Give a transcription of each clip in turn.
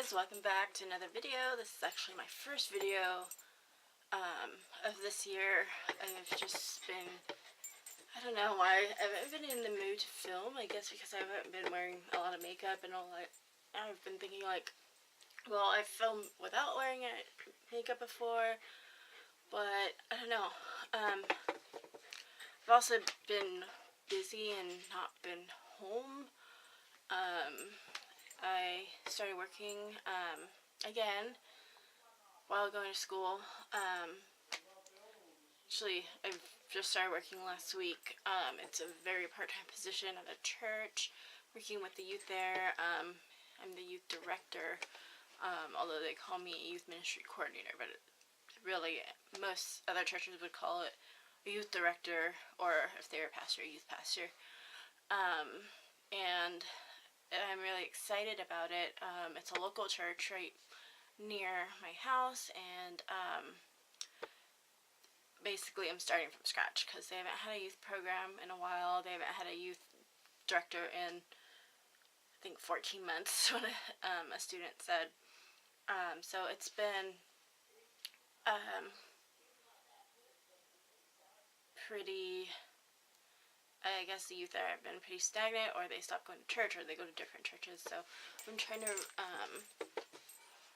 guys, welcome back to another video. This is actually my first video of this year. I've just been, I don't know why, I haven't been in the mood to film. I guess because I haven't been wearing a lot of makeup and all that. I've been thinking like, well, I've filmed without wearing makeup before, but I don't know. I've also been busy and not been home. I started working again while going to school. Actually, I've just started working last week. It's a very part-time position at a church, working with the youth there. I'm the youth director, although they call me a youth ministry coordinator, but really most other churches would call it a youth director, or if they're a pastor, a youth pastor. And I'm really excited about it. It's a local church right near my house, and basically I'm starting from scratch because they haven't had a youth program in a while. They haven't had a youth director in, I think, 14 months, what a student said. So it's been pretty, I guess the youth there have been pretty stagnant, or they stop going to church, or they go to different churches. So I'm trying to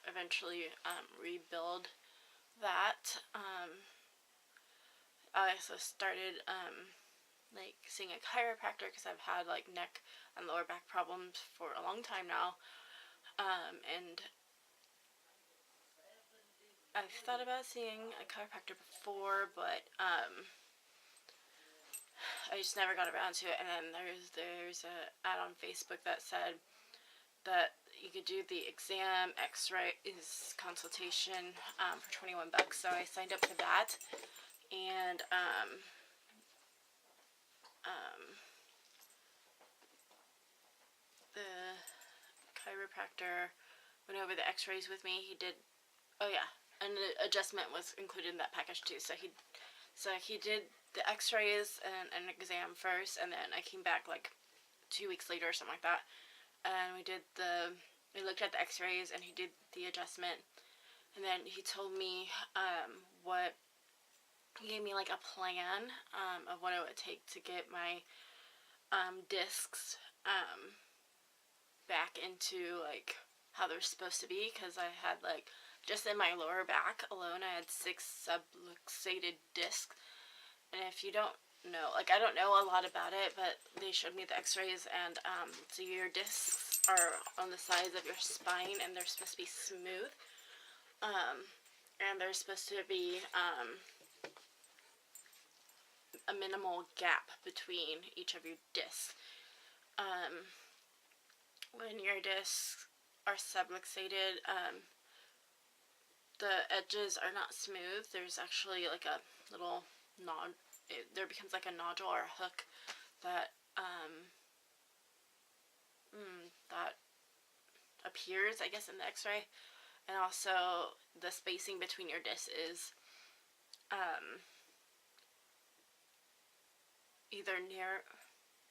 eventually rebuild that. I also started like seeing a chiropractor because I've had like neck and lower back problems for a long time now, and I've thought about seeing a chiropractor before, but I just never got around to it. And then there's a ad on Facebook that said that you could do the exam, X-ray consultation for $21. So I signed up for that, and the chiropractor went over the X-rays with me. He did, oh yeah, and the adjustment was included in that package too. So he did the X-rays and an exam first, and then I came back like 2 weeks later or something like that, and we looked at the X-rays, and he did the adjustment, and then he told me he gave me like a plan of what it would take to get my discs back into like how they're supposed to be, because I had like, just in my lower back alone, I had 6 subluxated discs. And if you don't know, like, I don't know a lot about it, but they showed me the X-rays, and so your discs are on the sides of your spine, and they're supposed to be smooth, and there's supposed to be a minimal gap between each of your discs. When your discs are subluxated, the edges are not smooth. There's actually like a little there becomes like a nodule or a hook that that appears, I guess, in the X-ray. And also the spacing between your discs is either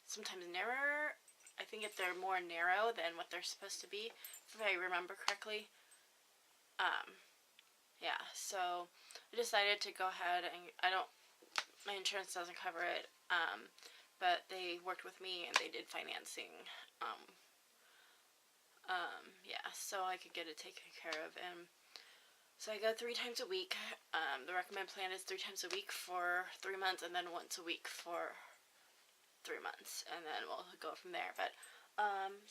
sometimes narrower. I think if they're more narrow than what they're supposed to be, if I remember correctly. Yeah, so I decided to go ahead, and my insurance doesn't cover it, but they worked with me and they did financing, yeah, so I could get it taken care of. And so I go 3 times a week. The recommended plan is 3 times a week for 3 months, and then once a week for 3 months, and then we'll go from there. But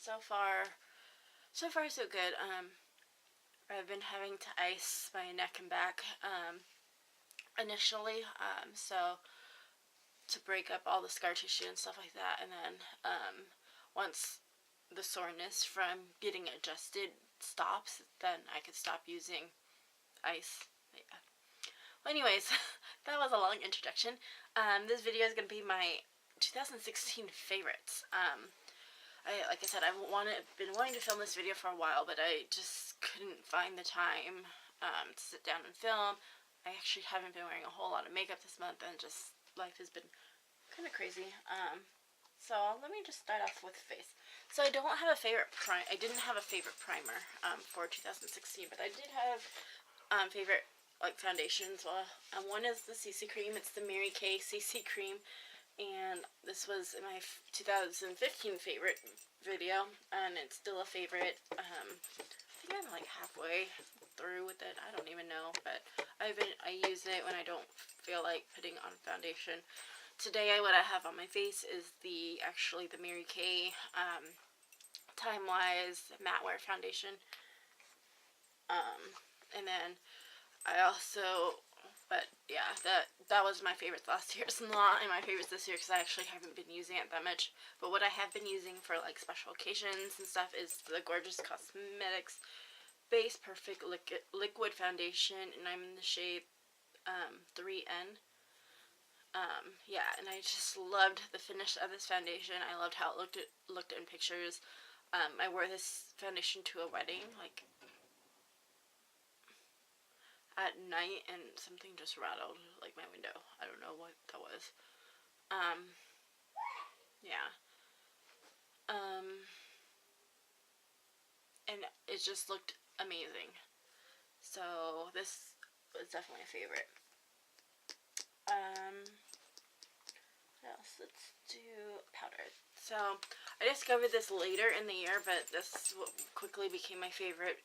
so far so good. I've been having to ice my neck and back initially, so to break up all the scar tissue and stuff like that, and then once the soreness from getting adjusted stops, then I could stop using ice. Yeah. Well, anyways, that was a long introduction. This video is going to be my 2016 favorites. Like I said, I've been wanting to film this video for a while, but I just couldn't find the time to sit down and film. I actually haven't been wearing a whole lot of makeup this month, and just life has been kind of crazy. So let me just start off with face. So I don't have a favorite I didn't have a favorite primer for 2016, but I did have favorite like foundations. Well, one is the CC cream. It's the Mary Kay CC cream, and this was my 2015 favorite video, and it's still a favorite. I think I'm like halfway through with it. I don't even know, but I use it when I don't feel like putting on foundation. Today, what I have on my face is the Mary Kay Time Wise Matte Wear Foundation. And then I also, but yeah, that was my favorite last year. It's not in my favorites this year because I actually haven't been using it that much. But what I have been using for like special occasions and stuff is the Gorgeous Cosmetics Base Perfect Liquid Foundation, and I'm in the shade 3N. Yeah, and I just loved the finish of this foundation. I loved how it looked in pictures. I wore this foundation to a wedding, like, at night, and something just rattled, like, my window. I don't know what that was. Yeah. And it just looked amazing. So, this was definitely a favorite. What else? Let's do powder. So, I discovered this later in the year, but this quickly became my favorite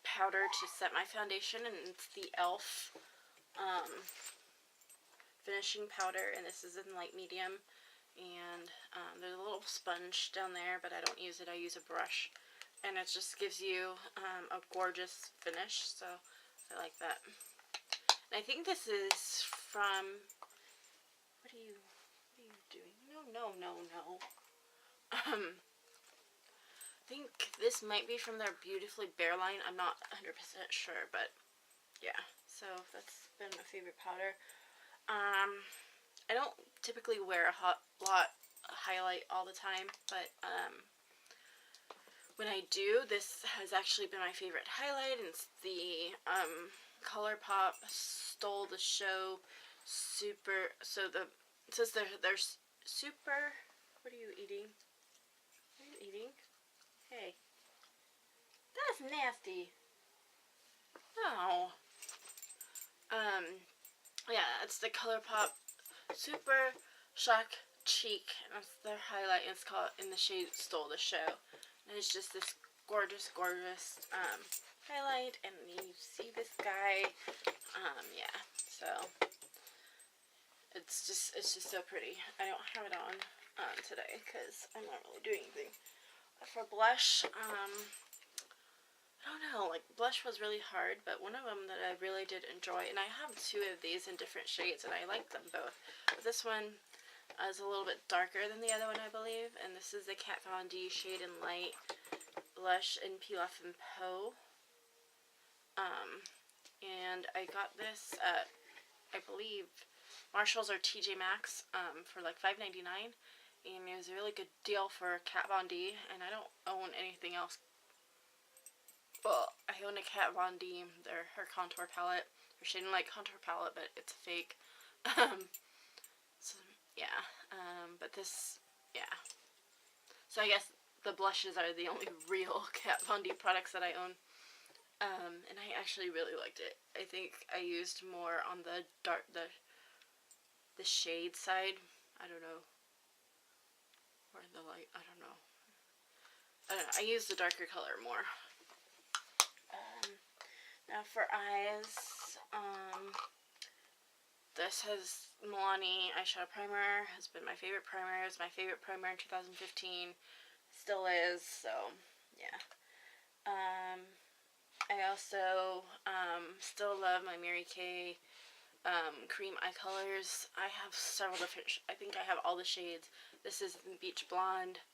powder to set my foundation, and it's the e.l.f. Finishing powder, and this is in light medium, and there's a little sponge down there, but I don't use it. I use a brush, and it just gives you a gorgeous finish, so I like that. And I think this is from, what are you doing? No. I think this might be from their Beautifully Bare line. I'm not 100% sure, but yeah. So that's been my favorite powder. I don't typically wear a lot highlight all the time, but when I do, this has actually been my favorite highlight, and it's the ColourPop Stole the Show Super. So it says there's super. What are you eating? What are you eating? Hey, that's nasty. No. Yeah, it's the ColourPop Super Shock Cheek. That's their highlight. It's called in the shade Stole the Show. And it's just this gorgeous highlight. And you see this guy. Yeah. So it's just so pretty. I don't have it on today because I'm not really doing anything. For blush, I don't know, like, blush was really hard, but one of them that I really did enjoy, and I have two of these in different shades, and I like them both. This one is a little bit darker than the other one, I believe, and this is the Kat Von D Shade and Light Blush in Peel Off and Po. And I got this at, I believe, Marshalls or TJ Maxx for like $5.99, and it was a really good deal for Kat Von D, and I don't own anything else. Well, I own a Kat Von D, her contour palette, her Shade and Light contour palette, but it's fake. So, yeah, but this, yeah. So I guess the blushes are the only real Kat Von D products that I own. And I actually really liked it. I think I used more on the the shade side. I don't know. Or the light, I don't know. I used the darker color more. Now for eyes, this has Milani eyeshadow primer. Has been my favorite primer. It was my favorite primer in 2015. Still is, so yeah. I also still love my Mary Kay cream eye colors. I have several different, I think I have all the shades. This is Beach Blonde.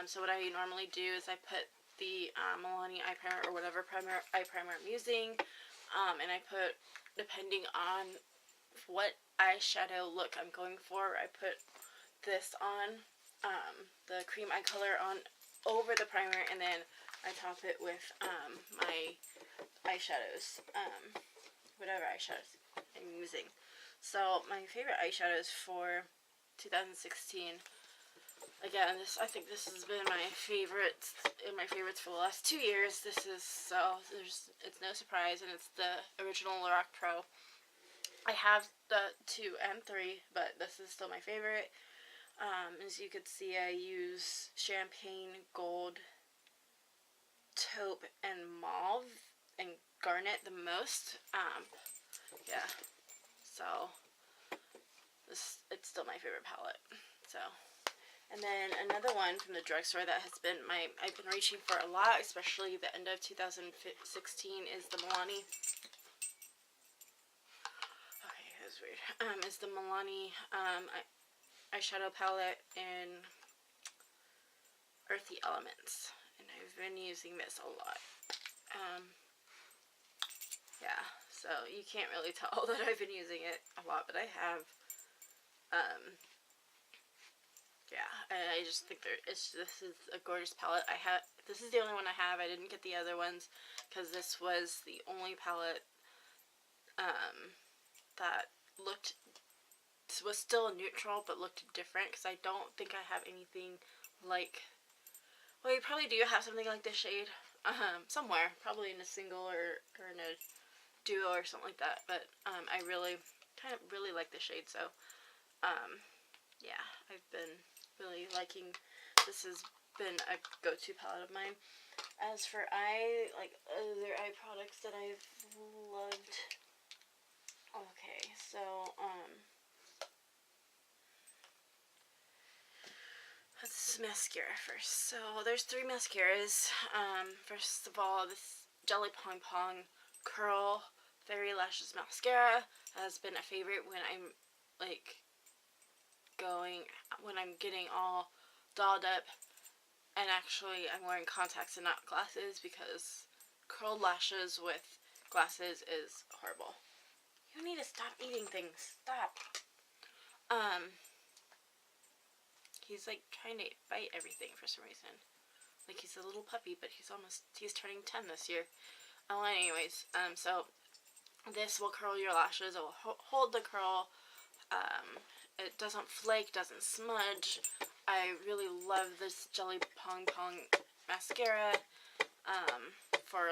So what I normally do is I put the Milani eye primer, or whatever eye primer I'm using, and I put, depending on what eyeshadow look I'm going for, I put this on, the cream eye color on over the primer, and then I top it with my eyeshadows, whatever eyeshadows I'm using. So my favorite eyeshadows for 2016. Again, I think this has been my favorites for the last 2 years. It's no surprise, and it's the original Lorac Pro. I have the 2 and 3, but this is still my favorite. As you could see, I use champagne, gold, taupe, and mauve, and garnet the most. Yeah, so it's still my favorite palette. So, and then another one from the drugstore that has been I've been reaching for a lot, especially the end of 2016, is the Milani. Okay, that was weird. Is the Milani eyeshadow palette in Earthy Elements, and I've been using this a lot. Yeah, so you can't really tell that I've been using it a lot, but I have. Yeah, I just think this is a gorgeous palette. This is the only one I have. I didn't get the other ones because this was the only palette that was still neutral but looked different, because I don't think I have anything like, well, you probably do have something like this shade somewhere, probably in a single or in a duo or something like that, but I really like the shade, so yeah, I've been really liking. This has been a go-to palette of mine. As for other eye products that I've loved, okay, so let's mascara first. So there's 3 mascaras. First of all, this Jelly Pong Curl Fairy Lashes mascara has been a favorite when I'm when I'm getting all dolled up, and actually I'm wearing contacts and not glasses, because curled lashes with glasses is horrible. You need to stop eating things. Stop. He's trying to bite everything for some reason. He's a little puppy, but he's turning 10 this year. Oh, anyways, so this will curl your lashes. It will hold the curl. It doesn't flake, doesn't smudge. I really love this Jelly Pong mascara for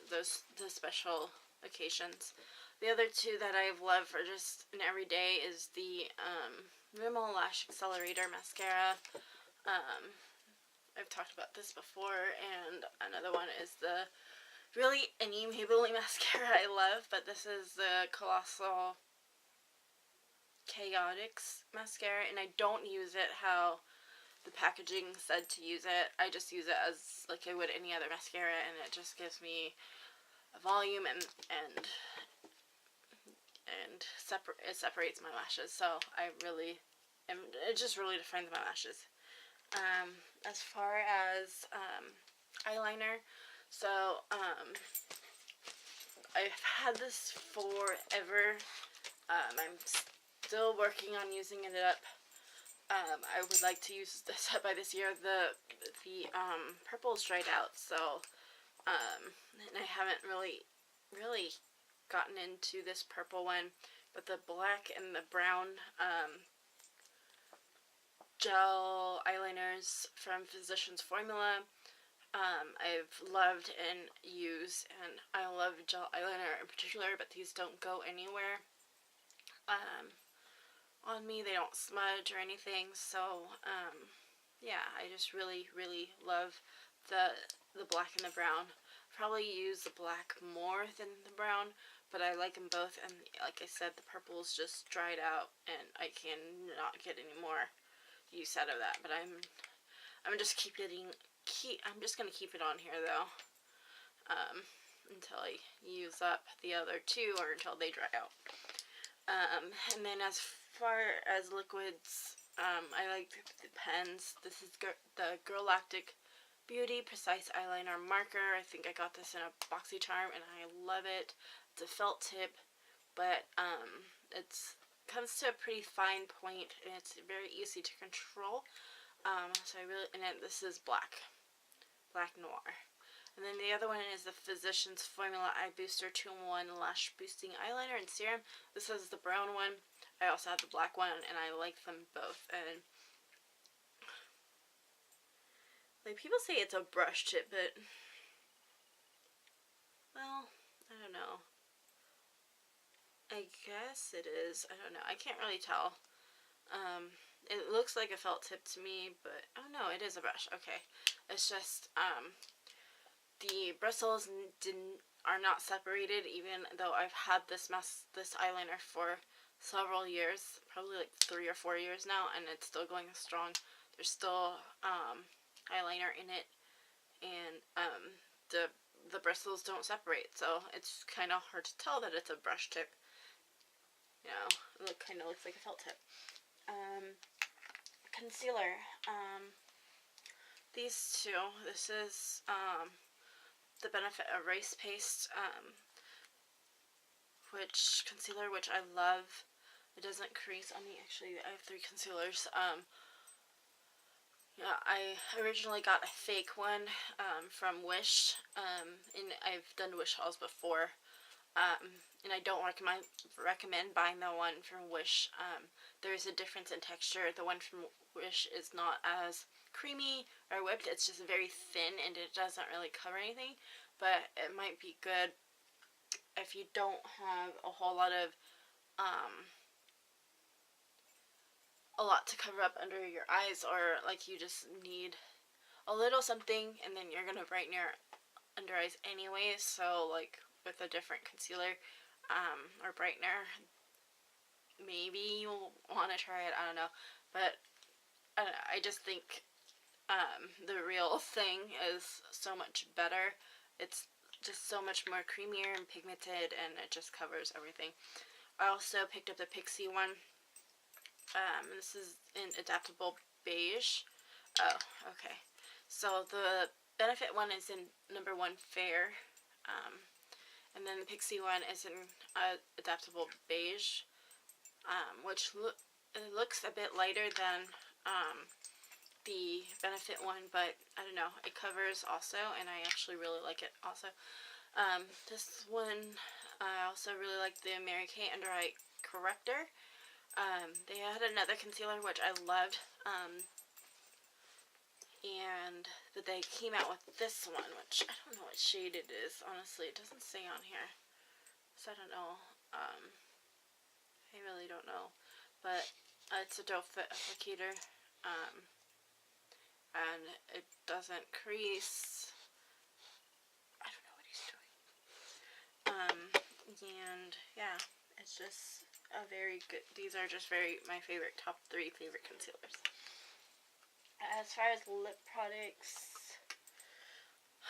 the special occasions. The other 2 that I've loved for just an everyday is the Rimmel Lash Accelerator mascara. I've talked about this before, and another one is the any Maybelline mascara I love, but this is the Colossal Chaotix mascara, and I don't use it how the packaging said to use it. I just use it as like I would any other mascara, and it just gives me a volume and it separates my lashes. So it just really defines my lashes. As far as eyeliner, so I've had this forever. I'm still working on using it up. I would like to use this up by this year. The purple's dried out, so and I haven't really gotten into this purple one, but the black and the brown gel eyeliners from Physicians Formula I've loved and used, and I love gel eyeliner in particular, but these don't go anywhere on me. They don't smudge or anything, so yeah, I just really love the black and the brown. Probably use the black more than the brown, but I like them both, and like I said, the purple's just dried out and I cannot get any more use out of that, but I'm just I'm just gonna keep it on here though, until I use up the other 2 or until they dry out. And then as far as liquids, I like the pens. This is the Galactic Beauty Precise Eyeliner Marker. I think I got this in a BoxyCharm, and I love it. It's a felt tip, but it comes to a pretty fine point, and it's very easy to control. So this is Black Noir. And then the other one is the Physicians Formula Eye Booster 2-in-1 Lash Boosting Eyeliner and Serum. This is the brown one. I also have the black one, and I like them both. And like, people say it's a brush tip, but well, I don't know. I guess it is. I don't know. I can't really tell. It looks like a felt tip to me, but oh no, it is a brush. Okay, it's just the bristles are not separated, even though I've had this eyeliner for several years, probably like 3 or 4 years now, and it's still going strong. There's still eyeliner in it, and the bristles don't separate, so it's kind of hard to tell that it's a brush tip. You know, it kind of looks like a felt tip. Concealer. These two. This is the Benefit Erase Paste concealer, which I love. It doesn't crease on me. Actually, I have 3 concealers. Yeah, I originally got a fake one from Wish, and I've done Wish hauls before, and I don't recommend buying the one from Wish. There's a difference in texture. The one from Wish is not as creamy or whipped. It's just very thin, and it doesn't really cover anything, but it might be good if you don't have a whole lot of to cover up under your eyes, or like you just need a little something, and then you're gonna brighten your under eyes anyways. So like with a different concealer or brightener, maybe you'll want to try it. I don't know, but I just think the real thing is so much better. It's just so much more creamier and pigmented, and it just covers everything. I also picked up the Pixi one. This is in Adaptable Beige. Oh, okay. So the Benefit one is in number 1 Fair, and then the Pixi one is in Adaptable Beige, which it looks a bit lighter than the Benefit one, but I don't know. It covers also, and I actually really like it also. This one, I also really like the Mary Kay Under Eye Corrector. They had another concealer which I loved, but they came out with this one, which I don't know what shade it is, honestly. It doesn't say on here, so I don't know. I really don't know, but it's a doe foot applicator, and it doesn't crease. I don't know what he's doing. And yeah, it's just a very good, these are just my top 3 favorite concealers. As far as lip products,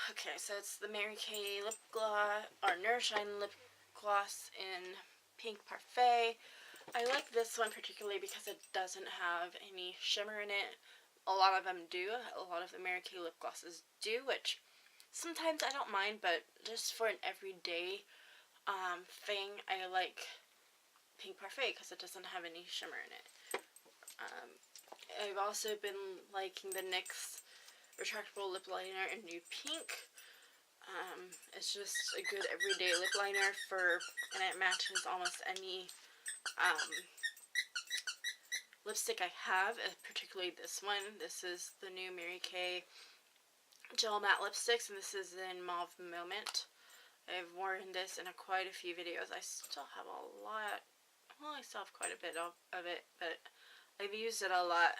okay, so it's the Mary Kay lip gloss, or Nourishine lip gloss in Pink Parfait. I like this one particularly because it doesn't have any shimmer in it. A lot of them do. A lot of the Mary Kay lip glosses do, which sometimes I don't mind, but just for an everyday thing, I like Pink Parfait because it doesn't have any shimmer in it. I've also been liking the NYX retractable lip liner in Nude Pink. It's just a good everyday lip liner and it matches almost any lipstick I have, particularly this one. This is the new Mary Kay Gel Matte Lipsticks, and this is in Mauve Moment. I've worn this in quite a few videos. I still have a lot. Well, I still have quite a bit of it, but I've used it a lot,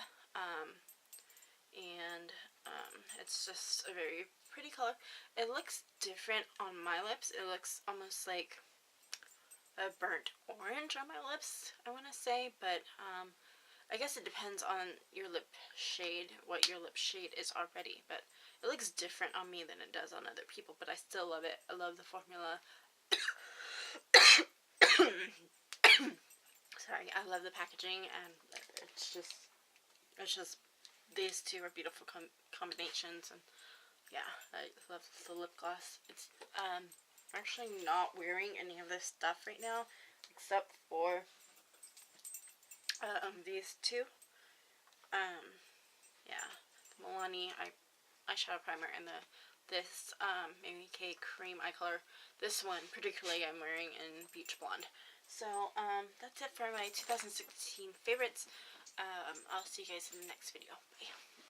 and it's just a very pretty color. It looks different on my lips. It looks almost like a burnt orange on my lips, I want to say, but I guess it depends on your lip shade, what your lip shade is already, but it looks different on me than it does on other people, but I still love it. I love the formula. Sorry, I love the packaging, and it's just these two are beautiful combinations, and yeah, I love the lip gloss. It's I'm actually not wearing any of this stuff right now, except for these two. Yeah, the Milani eyeshadow primer and this Mary Kay cream eye color. This one particularly I'm wearing in Beach Blonde. So, that's it for my 2016 favorites. I'll see you guys in the next video. Bye.